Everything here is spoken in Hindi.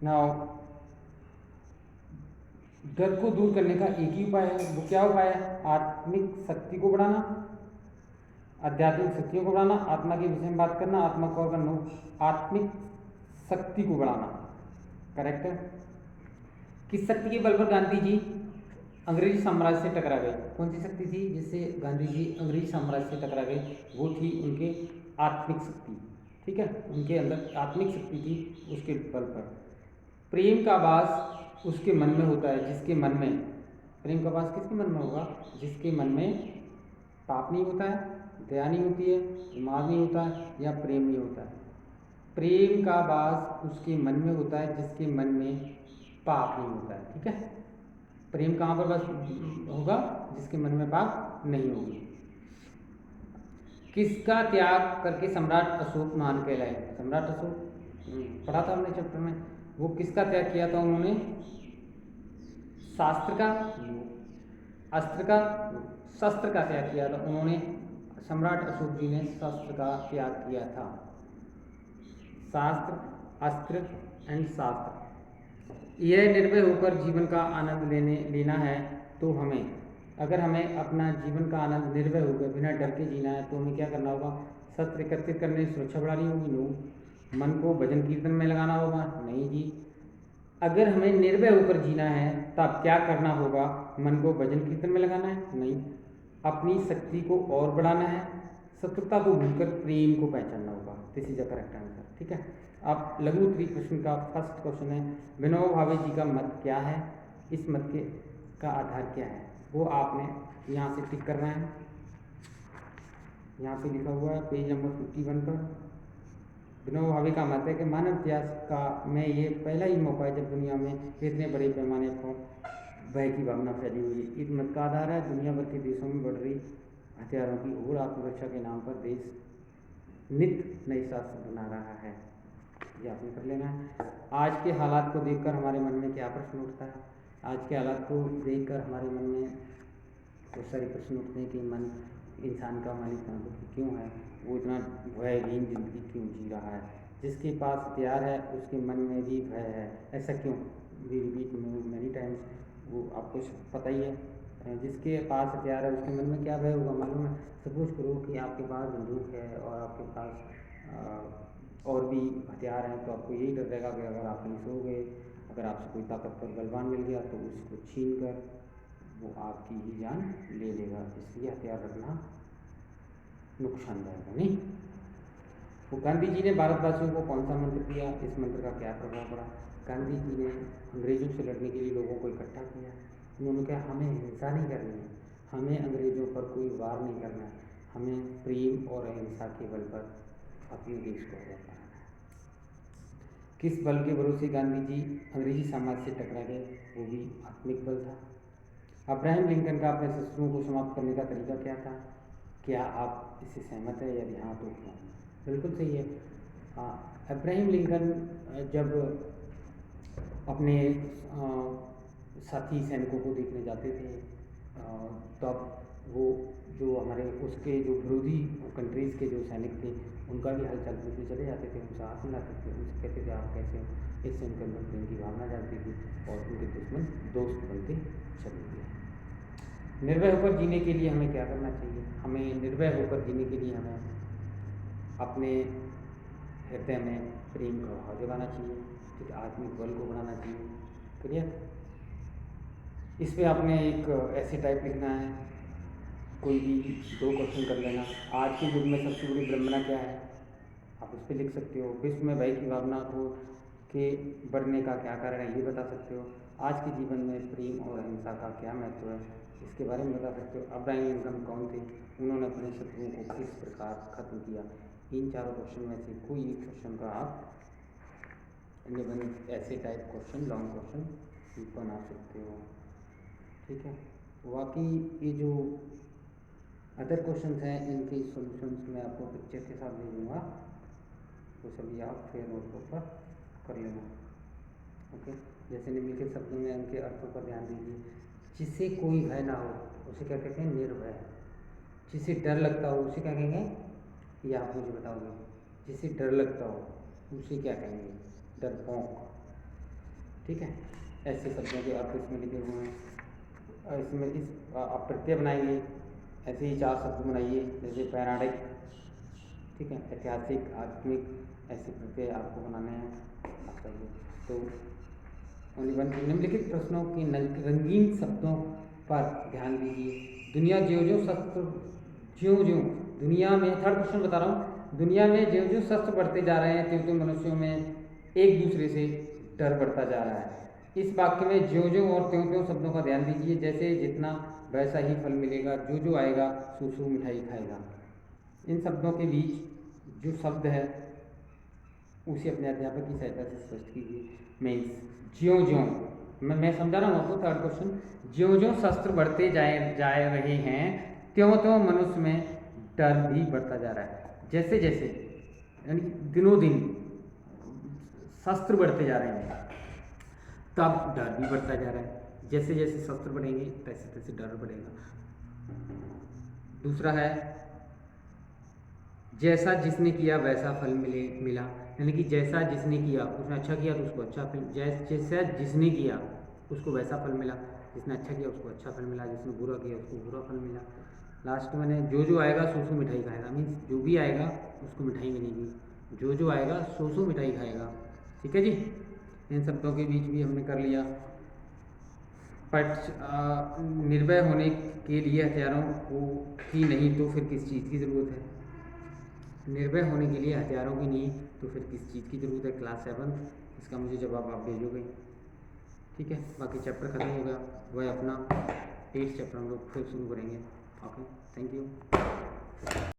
नाउ डर को दूर करने का एक ही उपाय है, वो क्या उपाय है? आत्मिक शक्ति को बढ़ाना, आध्यात्मिक शक्तियों को बढ़ाना, आत्मा के विषय में बात करना, आत्मा को और करना, आत्मिक शक्ति को बढ़ाना। करेक्ट है। किस शक्ति के बल पर गांधी जी अंग्रेजी साम्राज्य से टकरा गए? कौन सी शक्ति थी जिससे गांधी जी अंग्रेजी साम्राज्य से टकरा गए? वो थी उनके आत्मिक शक्ति। ठीक है, उनके अंदर आत्मिक शक्ति थी, उसके बल पर। प्रेम का वास उसके मन में होता है जिसके मन में, प्रेम का वास किसके मन में होगा? जिसके मन में पाप नहीं होता है, दया नहीं होती है, उन्माद नहीं होता है, या प्रेम नहीं होता है। प्रेम का वास उसके मन में होता है जिसके मन में पाप नहीं होता है। ठीक है, प्रेम कहाँ पर बस होगा? जिसके मन में पाप नहीं होगी। किसका त्याग करके सम्राट अशोक महान कहलाए? सम्राट अशोक पढ़ा था हमने चैप्टर में। वो किसका त्याग किया था उन्होंने? शास्त्र का, अस्त्र का, शस्त्र का त्याग किया था उन्होंने। सम्राट अशोक जी ने शस्त्र का त्याग किया था। शास्त्र, अस्त्र एंड शास्त्र। यह निर्भय होकर जीवन का आनंद लेना है तो हमें, अगर हमें अपना जीवन का आनंद निर्भय होकर बिना डर के जीना है तो हमें क्या करना होगा? शस्त्र एकत्रित करने से सुरक्षा बढ़ानी होगी? नो। मन को भजन कीर्तन में लगाना होगा? नहीं जी। अगर हमें निर्भय होकर जीना है तब क्या करना होगा? मन को भजन कीर्तन में लगाना है? नहीं। अपनी शक्ति को और बढ़ाना है, शत्रुता को भूलकर प्रेम को पहचानना होगा। This is the correct answer. ठीक है, अब लघु उत्तरी प्रश्न का फर्स्ट क्वेश्चन है, विनोबा भावे जी का मत क्या है? इस मत के का आधार क्या है? वो आपने यहाँ से टिक करना है। यहाँ पे लिखा हुआ है पेज नंबर 51 पर। विनोबा भावे का मत है कि मानव इतिहास का में ये पहला ही मौका है जब दुनिया में इतने बड़े पैमाने पर भय की भावना फैली हुई है। इस मत का आधार है दुनिया भर के देशों में बढ़ रही हथियारों की होड़, आत्मरक्षा के नाम पर देश नित्य नई शास्त्र बना रहा है। ये आपने कर लेना है। आज के हालात को देखकर हमारे मन में क्या प्रश्न उठता है? आज के हालात को देखकर हमारे मन में बहुत सारे प्रश्न उठते हैं कि मन, इंसान का मन इतना दुखी क्यों है? वो इतना भयहीन जिंदगी क्यों जी रहा है? जिसके पास हथियार है उसके मन में भी भय है, ऐसा क्यों? वी रिपीट मैनी टाइम्स, वो आपको पता ही है। जिसके पास हथियार है उसके मन में क्या भय होगा मालूम है? सपोज करो कि आपके पास बंदूक है और आपके पास और भी हथियार हैं, तो आपको यही डर रहेगा कि अगर आप कहीं सो गए, अगर आपसे कोई ताकतवर बलवान मिल गया तो उसको छीन कर वो आपकी ही जान ले लेगा। इसलिए हथियार रखना नुकसानदायक है, नहीं? वो गांधी जी ने भारतवासियों को कौन सा मंत्र दिया? इस मंत्र का क्या प्रभाव पड़ा? गांधी जी ने अंग्रेजों से लड़ने के लिए लोगों को इकट्ठा किया। उन्होंने कहा हमें हिंसा नहीं करनी है, हमें अंग्रेजों पर कोई वार नहीं करना है, हमें प्रेम और अहिंसा के बल पर अपने देश को आज़ाद कराना है। किस बल के भरोसे गांधी जी अंग्रेजी साम्राज्य से टकरा गए? वो भी आत्मिक बल था। अब्राहम लिंकन का अपने शत्रुओं को समाप्त करने का तरीका क्या था? क्या आप इससे सहमत है? यदि हाँ तो क्यों? बिल्कुल सही है। अब्राहम लिंकन जब अपने साथी सैनिकों को देखने जाते थे तब वो जो हमारे उसके जो विरोधी कंट्रीज़ के जो सैनिक थे उनका भी हालचाल पूछने चले जाते थे, उनसे हाथ मिलाते थे, उनसे कहते थे आप कैसे हो? इससे उनके अंदर प्रेम की भावना जाती थी और उनके दुश्मन दोस्त बनते चले गए। निर्भय होकर जीने के लिए हमें क्या करना चाहिए? हमें निर्भय होकर जीने के लिए हमें अपने हृदय में प्रेम का भाव जगाना चाहिए, ठीक है, आत्मिक बल को बढ़ाना चाहिए। क्लियर? इस पर आपने एक ऐसे टाइप लिखना है, कोई भी 2 क्वेश्चन कर लेना। आज के युग में सबसे बड़ी विडंबना क्या है? आप उस पर लिख सकते हो। विश्व में भय की भावना को के बढ़ने का क्या कारण है ये बता सकते हो। आज के जीवन में प्रेम और अहिंसा का क्या महत्व है इसके बारे में बता सकते हो। अब्राहम लिंकन कौन थे? उन्होंने अपने शत्रुओं को किस प्रकार खत्म किया? इन चारों क्वेश्चन में से कोई एक क्वेश्चन का आप ऐसे टाइप क्वेश्चन, लॉन्ग क्वेश्चन बना सकते हो। ठीक है, बाकी ये जो अदर क्वेश्चंस हैं इनके सॉल्यूशंस मैं आपको पिक्चर के साथ दे दूँगा, तो सभी आप फेयर नोटबुक पर कर लेना। ओके, जैसे निम्नलिखित शब्दों में उनके अर्थों पर ध्यान दीजिए। जिससे कोई भय ना हो उसे क्या कहते हैं? निर्भय। जिसे डर लगता हो उसे क्या कहेंगे? ये आप मुझे बताओगे। जिसे डर लगता हो उसे क्या कहेंगे? डरपोक। ठीक है। ऐसे शब्दों के अर्थ इसमें लिखे हुए हैं। इसमें इस आप प्रत्यय बनाएंगे, ऐसे ही 4 शब्द बनाइए, जैसे पौराणिक, ठीक है, ऐतिहासिक, आत्मिक, ऐसे प्रत्यय आपको बनाने हैं। आपका ये तो ओनली वन। निम्नलिखित प्रश्नों के रंगीन शब्दों पर ध्यान दीजिए। दुनिया ज्यों-ज्यों शस्त्र ज्यों-ज्यों दुनिया में, थर्ड क्वेश्चन बता रहा हूँ, दुनिया में ज्यों-ज्यों शस्त्र बढ़ते जा रहे हैं त्यों-त्यों मनुष्यों में एक दूसरे से डर बढ़ता जा रहा है। इस वाक्य में ज्यों-ज्यों और त्यों-त्यों शब्दों का ध्यान दीजिए। जैसे जितना वैसा ही फल मिलेगा, जो आएगा सो मिठाई खाएगा। इन शब्दों के बीच जो शब्द है उसे अपने अध्यापक की सहायता से स्पष्ट कीजिए। मीन्स ज्यों-ज्यों, मैं समझा रहा हूँ आपको। थर्ड क्वेश्चन, ज्यों-ज्यों शस्त्र बढ़ते जा रहे हैं त्यों-त्यों मनुष्य में डर भी बढ़ता जा रहा है। जैसे जैसे यानी दिनों दिन शस्त्र बढ़ते जा रहे हैं तब डर भी बढ़ता जा रहा है। जैसे जैसे शस्त्र बढ़ेंगे तैसे तैसे डर बढ़ेगा। दूसरा है, जैसा जिसने किया वैसा फल मिला, यानी कि जैसा जिसने किया, उसने अच्छा किया तो उसको अच्छा फल, जैसा जिसने किया उसको वैसा फल मिला, जिसने अच्छा किया उसको अच्छा फल मिला, जिसने बुरा किया उसको बुरा फल मिला। लास्ट में ने जो आएगा सो मिठाई खाएगा, मीन्स जो भी आएगा उसको मिठाई मिलेगी, जो आएगा सो मिठाई खाएगा। ठीक है जी। इन शब्दों के बीच भी हमने कर लिया। निर्भय होने के लिए हथियारों को ही नहीं तो फिर किस चीज़ की ज़रूरत है? निर्भय होने के लिए हथियारों की नहीं तो फिर किस चीज़ की ज़रूरत है? क्लास 7, इसका मुझे जवाब आप भेजोगे। ठीक है, बाकी चैप्टर ख़त्म हो गया, वह अपना 8th चैप्टर हम लोग फिर शुरू करेंगे। Okay, thank you.